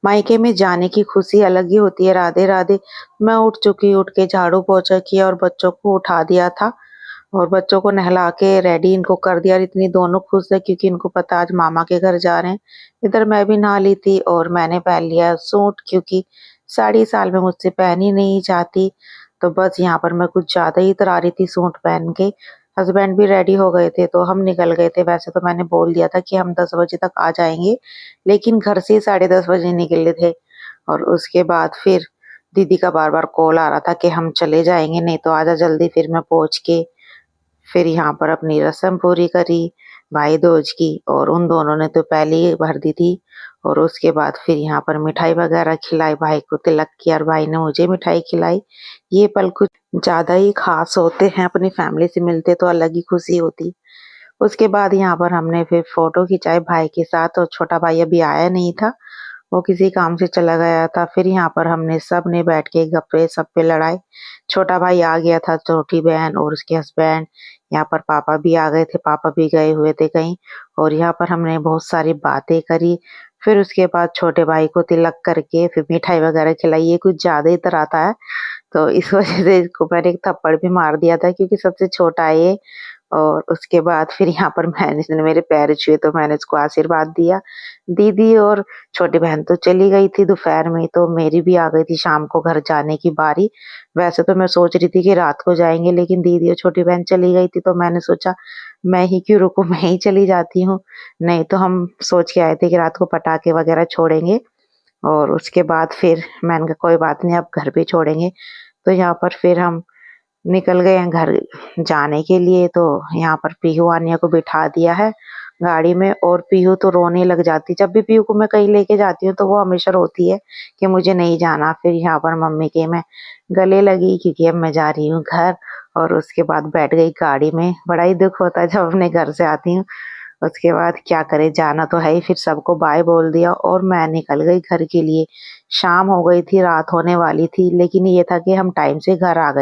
मायके में जाने की खुशी अलग ही होती है। राधे राधे। मैं उठ चुकी, उठ के झाड़ू पोछा किया और बच्चों को उठा दिया था और बच्चों को नहला के रेडी इनको कर दिया। और इतनी दोनों खुश है क्योंकि इनको पता आज मामा के घर जा रहे हैं। इधर मैं भी नहा ली थी और मैंने पहन लिया सूट क्योंकि साड़ी साल में मुझसे पहनी नहीं जाती। तो बस यहाँ पर मैं कुछ ज्यादा ही इतरा रही थी सूट पहन के। हस्बैंड भी रेडी हो गए थे तो हम निकल गए थे। वैसे तो मैंने बोल दिया था कि हम 10 बजे तक आ जाएंगे, लेकिन घर से 10:30 बजे निकले थे। और उसके बाद फिर दीदी का बार बार कॉल आ रहा था कि हम चले जाएंगे, नहीं तो आजा जल्दी। फिर मैं पहुंच के फिर यहाँ पर अपनी रस्म पूरी करी भाई दूज की। और उन दोनों ने तो पहले ही भर दी थी। और उसके बाद फिर यहाँ पर मिठाई वगैरह खिलाई, भाई को तिलक किया और भाई ने मुझे मिठाई खिलाई। ये पल कुछ ज्यादा ही खास होते हैं। अपनी फैमिली से मिलते तो अलग ही खुशी होती। उसके बाद यहाँ पर हमने फिर फोटो खिंचाई भाई के साथ। और छोटा भाई अभी आया नहीं था, वो किसी काम से चला गया था। फिर यहाँ पर हमने सब ने बैठ के गप्पे सप्पे लड़ाए। छोटा भाई आ गया था, छोटी बहन और उसके हस्बैंड। यहाँ पर पापा भी आ गए थे, पापा भी गए हुए थे कहीं। और यहाँ पर हमने बहुत सारी बातें करी। फिर उसके बाद छोटे भाई को तिलक करके फिर मिठाई वगैरह खिलाई। ये कुछ ज्यादा ही आता है, तो इस वजह से इसको मैंने एक थप्पड़ भी मार दिया था क्योंकि सबसे छोटा है ये। और उसके बाद फिर यहाँ पर मैंने इसने मेरे पैर छुए तो मैंने इसको आशीर्वाद दिया। दीदी और छोटी बहन तो चली गई थी दोपहर में, तो मेरी भी आ गई थी शाम को घर जाने की बारी। वैसे तो मैं सोच रही थी कि रात को जाएंगे, लेकिन दीदी और छोटी बहन चली गई थी तो मैंने सोचा मैं ही क्यों रुकूं, मैं ही चली जाती हूँ। नहीं तो हम सोच के आए थे कि रात को पटाखे वगैरह छोड़ेंगे और उसके बाद फिर मैंने कहा कोई बात नहीं, अब घर पे छोड़ेंगे। तो यहाँ पर फिर हम निकल गए हैं घर जाने के लिए। तो यहाँ पर पीहू आनिया को बिठा दिया है गाड़ी में। और पीहू तो रोने लग जाती, जब भी पीहू को मैं कहीं लेके जाती हूँ तो वो हमेशा रोती है कि मुझे नहीं जाना। फिर यहाँ पर मम्मी के मैं गले लगी क्योंकि अब मैं जा रही हूँ घर। और उसके बाद बैठ गई गाड़ी में। बड़ा ही दुख होता है जब अपने घर से आती हूँ। उसके बाद क्या करे, जाना तो है ही। फिर सबको बाय बोल दिया और मैं निकल गई घर के लिए। शाम हो गई थी, रात होने वाली थी, लेकिन ये था कि हम टाइम से घर आ गए।